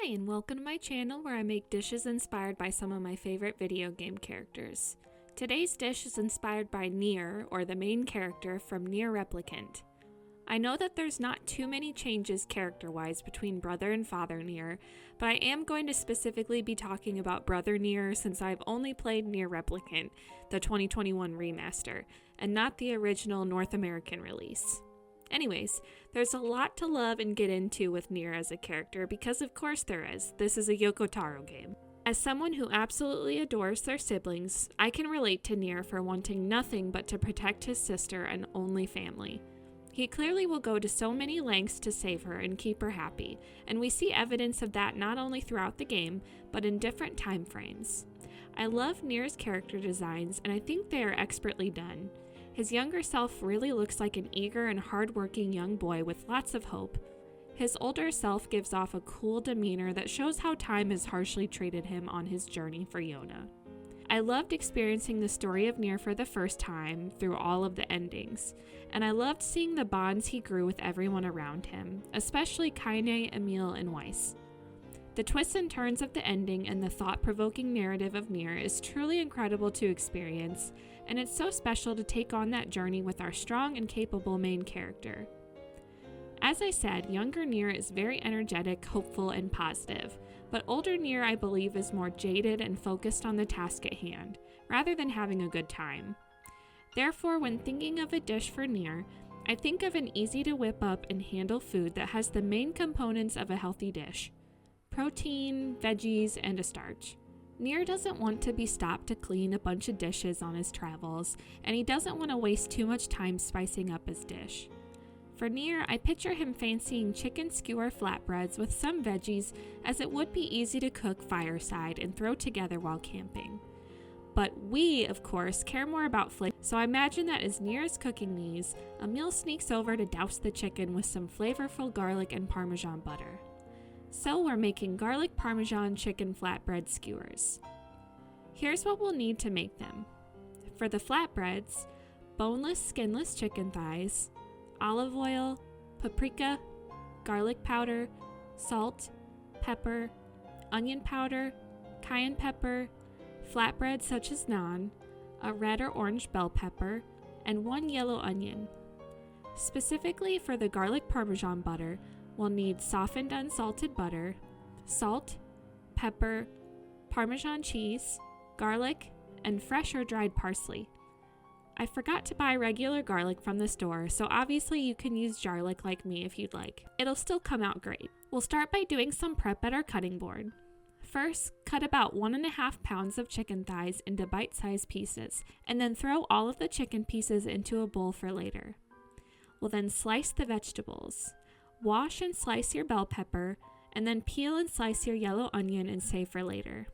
Hi, and welcome to my channel where I make dishes inspired by some of my favorite video game characters. Today's dish is inspired by Nier, or the main character from Nierreplicant. I know that there's not too many changes character-wise between Brother and Father Nier, but I am going to specifically be talking about Brother Nier since I've only played Nierreplicant, the 2021 remaster, and not the original North American release. Anyways, there's a lot to love and get into with Nier as a character because of course there is. This is a Yoko Taro game. As someone who absolutely adores their siblings, I can relate to Nier for wanting nothing but to protect his sister and only family. He clearly will go to so many lengths to save her and keep her happy, and we see evidence of that not only throughout the game, but in different time frames. I love Nier's character designs, and I think they are expertly done. His younger self really looks like an eager and hard-working young boy with lots of hope. His older self gives off a cool demeanor that shows how time has harshly treated him on his journey for Yona. I loved experiencing the story of Nier for the first time through all of the endings, and I loved seeing the bonds he grew with everyone around him, especially Kaine, Emil, and Weiss. The twists and turns of the ending and the thought-provoking narrative of Nier is truly incredible to experience, and it's so special to take on that journey with our strong and capable main character. As I said, younger Nier is very energetic, hopeful, and positive, but older Nier I believe is more jaded and focused on the task at hand, rather than having a good time. Therefore, when thinking of a dish for Nier, I think of an easy-to-whip-up and handle food that has the main components of a healthy dish: protein, veggies, and a starch. Nier doesn't want to be stopped to clean a bunch of dishes on his travels, and he doesn't want to waste too much time spicing up his dish. For Nier, I picture him fancying chicken skewer flatbreads with some veggies, as it would be easy to cook fireside and throw together while camping. But we, of course, care more about flavor, so I imagine that as Nier is cooking these, Emil sneaks over to douse the chicken with some flavorful garlic and Parmesan butter. So we're making garlic Parmesan chicken flatbread skewers. Here's what we'll need to make them. For the flatbreads, boneless, skinless chicken thighs, olive oil, paprika, garlic powder, salt, pepper, onion powder, cayenne pepper, flatbreads such as naan, a red or orange bell pepper, and 1 yellow onion. Specifically for the garlic Parmesan butter, we'll need softened unsalted butter, salt, pepper, Parmesan cheese, garlic, and fresh or dried parsley. I forgot to buy regular garlic from the store, so obviously you can use garlic like me if you'd like. It'll still come out great. We'll start by doing some prep at our cutting board. First, cut about 1.5 pounds of chicken thighs into bite-sized pieces, and then throw all of the chicken pieces into a bowl for later. We'll then slice the vegetables. Wash and slice your bell pepper, and then peel and slice your yellow onion and save for later.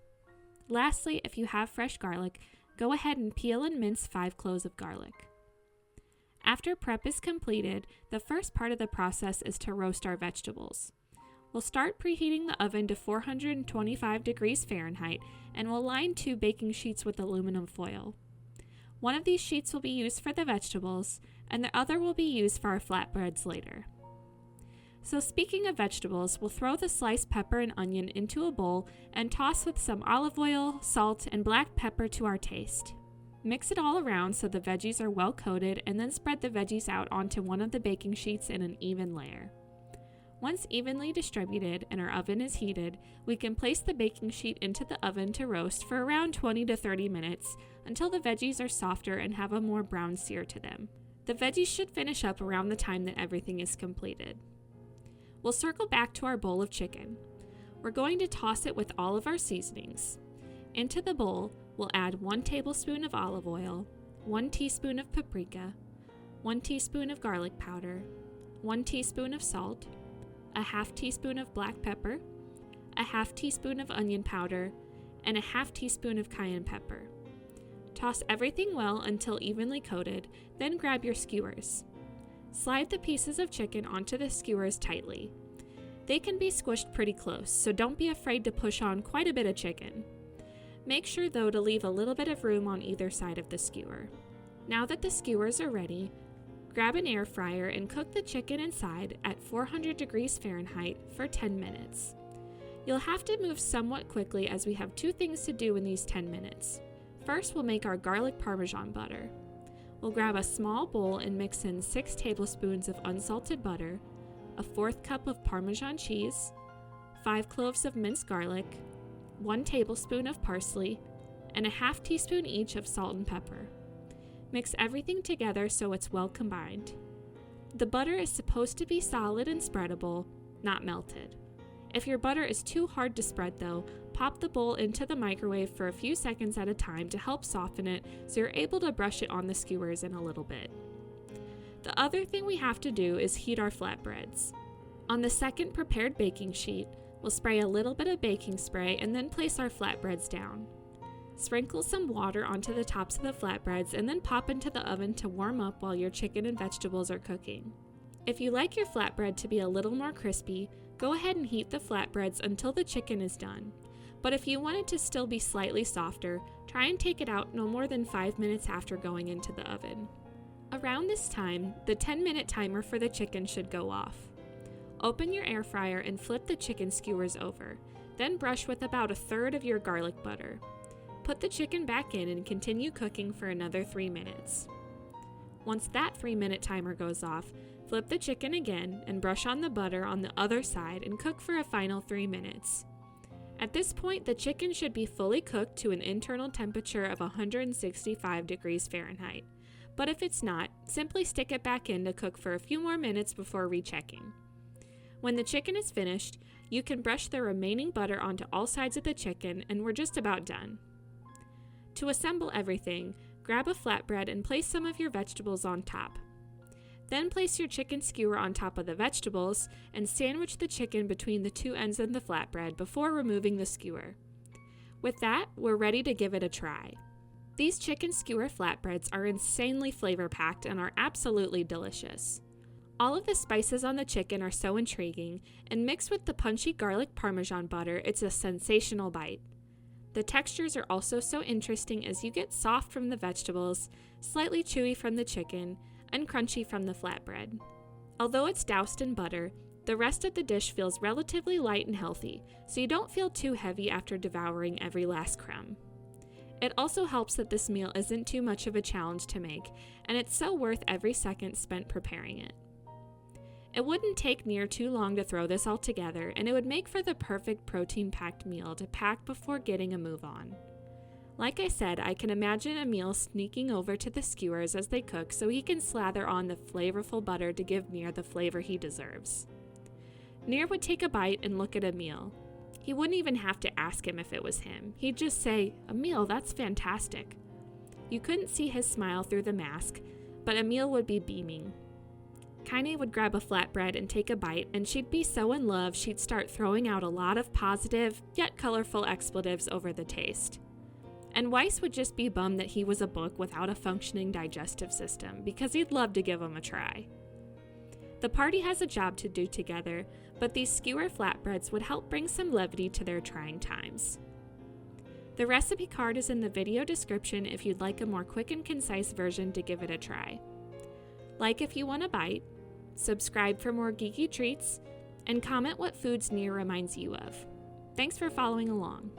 Lastly, if you have fresh garlic, go ahead and peel and mince 5 cloves of garlic. After prep is completed, the first part of the process is to roast our vegetables. We'll start preheating the oven to 425 degrees Fahrenheit, and we'll line 2 baking sheets with aluminum foil. One of these sheets will be used for the vegetables, and the other will be used for our flatbreads later. So speaking of vegetables, we'll throw the sliced pepper and onion into a bowl and toss with some olive oil, salt, and black pepper to our taste. Mix it all around so the veggies are well coated, and then spread the veggies out onto one of the baking sheets in an even layer. Once evenly distributed and our oven is heated, we can place the baking sheet into the oven to roast for around 20 to 30 minutes until the veggies are softer and have a more brown sear to them. The veggies should finish up around the time that everything is completed. We'll circle back to our bowl of chicken. We're going to toss it with all of our seasonings. Into the bowl, we'll add 1 tablespoon of olive oil, 1 teaspoon of paprika, 1 teaspoon of garlic powder, 1 teaspoon of salt, a half teaspoon of black pepper, a half teaspoon of onion powder, and a half teaspoon of cayenne pepper. Toss everything well until evenly coated, then grab your skewers. Slide the pieces of chicken onto the skewers tightly. They can be squished pretty close, so don't be afraid to push on quite a bit of chicken. Make sure though to leave a little bit of room on either side of the skewer. Now that the skewers are ready, grab an air fryer and cook the chicken inside at 400 degrees Fahrenheit for 10 minutes. You'll have to move somewhat quickly as we have 2 things to do in these 10 minutes. First, we'll make our garlic Parmesan butter. We'll grab a small bowl and mix in 6 tablespoons of unsalted butter, a 1/4 cup of Parmesan cheese, 5 cloves of minced garlic, 1 tablespoon of parsley, and a 1/2 teaspoon each of salt and pepper. Mix everything together so it's well combined. The butter is supposed to be solid and spreadable, not melted. If your butter is too hard to spread though, pop the bowl into the microwave for a few seconds at a time to help soften it so you're able to brush it on the skewers in a little bit. The other thing we have to do is heat our flatbreads. On the second prepared baking sheet, we'll spray a little bit of baking spray and then place our flatbreads down. Sprinkle some water onto the tops of the flatbreads and then pop into the oven to warm up while your chicken and vegetables are cooking. If you like your flatbread to be a little more crispy, go ahead and heat the flatbreads until the chicken is done. But if you want it to still be slightly softer, try and take it out no more than 5 minutes after going into the oven. Around this time, the 10-minute timer for the chicken should go off. Open your air fryer and flip the chicken skewers over, then brush with about 1/3 of your garlic butter. Put the chicken back in and continue cooking for another 3 minutes. Once that 3-minute timer goes off, flip the chicken again and brush on the butter on the other side and cook for a final 3 minutes. At this point, the chicken should be fully cooked to an internal temperature of 165 degrees Fahrenheit. But if it's not, simply stick it back in to cook for a few more minutes before rechecking. When the chicken is finished, you can brush the remaining butter onto all sides of the chicken and we're just about done. To assemble everything, grab a flatbread and place some of your vegetables on top. Then place your chicken skewer on top of the vegetables and sandwich the chicken between the 2 ends of the flatbread before removing the skewer. With that, we're ready to give it a try. These chicken skewer flatbreads are insanely flavor-packed and are absolutely delicious. All of the spices on the chicken are so intriguing, and mixed with the punchy garlic Parmesan butter, it's a sensational bite. The textures are also so interesting as you get soft from the vegetables, slightly chewy from the chicken, and crunchy from the flatbread. Although it's doused in butter, the rest of the dish feels relatively light and healthy, so you don't feel too heavy after devouring every last crumb. It also helps that this meal isn't too much of a challenge to make, and it's so worth every second spent preparing it. It wouldn't take Nier too long to throw this all together, and it would make for the perfect protein-packed meal to pack before getting a move on. Like I said, I can imagine Emil sneaking over to the skewers as they cook so he can slather on the flavorful butter to give Nier the flavor he deserves. Nier would take a bite and look at Emil. He wouldn't even have to ask him if it was him. He'd just say, "Emil, that's fantastic." You couldn't see his smile through the mask, but Emil would be beaming. Kaine would grab a flatbread and take a bite, and she'd be so in love she'd start throwing out a lot of positive, yet colorful expletives over the taste. And Weiss would just be bummed that he was a book without a functioning digestive system, because he'd love to give him a try. The party has a job to do together, but these skewer flatbreads would help bring some levity to their trying times. The recipe card is in the video description if you'd like a more quick and concise version to give it a try. Like if you want a bite, subscribe for more geeky treats, and comment what foods Nier reminds you of. Thanks for following along.